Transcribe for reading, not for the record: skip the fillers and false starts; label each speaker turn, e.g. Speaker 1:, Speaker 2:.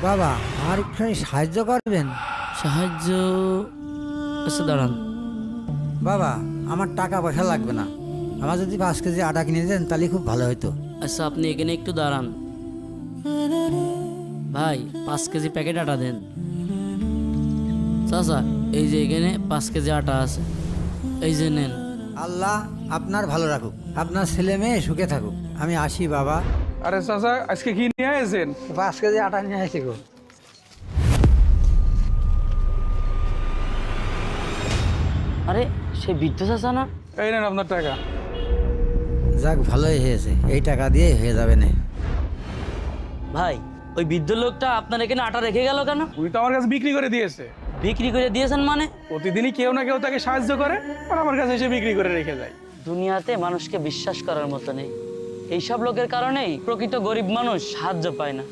Speaker 1: বাবা আমার একটুখানি সাহায্য করবেন?
Speaker 2: সাহায্য? আচ্ছা দাঁড়ান।
Speaker 1: বাবা আমার টাকা পয়সা লাগবে না, আমার যদি 5 কেজি আটা কিনে দেন তাহলে খুব ভালো হতো।
Speaker 2: আচ্ছা আপনি এখানে একটু দাঁড়ান। ভাই 5 কেজি প্যাকেট আটা দেন। চাচা এই যে এখানে 5 কেজি আটা আছে, এই যে নেন।
Speaker 1: আল্লাহ আপনার ভালো রাখুক, আপনার ছেলে মেয়ে সুখে থাকুক। আমি আসি বাবা।
Speaker 3: আরে চাচা আজকে কি নিয়ে এসেছেন?
Speaker 1: 5 কেজি আটা নিয়ে আসি গো।
Speaker 2: আরে সে বৃদ্ধ চাচা না?
Speaker 3: এই নেন আপনার টাকা।
Speaker 1: যাক ভালোই হয়েছে, এই টাকা দিয়ে হয়ে যাবে না।
Speaker 2: ভাই ওই বৃদ্ধ লোকটা আপনার এখানে আটা রেখে গেল কেন?
Speaker 3: উনি তো আমার কাছে বিক্রি করে দিয়েছে।
Speaker 2: বিক্রি করে দিয়েছেন মানে?
Speaker 3: প্রতিদিনই কেউ না কেউ তাকে সাহায্য করে আর আমার কাছে এসে বিক্রি করে রেখে যায়।
Speaker 2: দুনিয়াতে মানুষকে বিশ্বাস করার মতো নেই। এইসব লোকের কারণেই প্রকৃত গরিব মানুষ সাহায্য পায় না।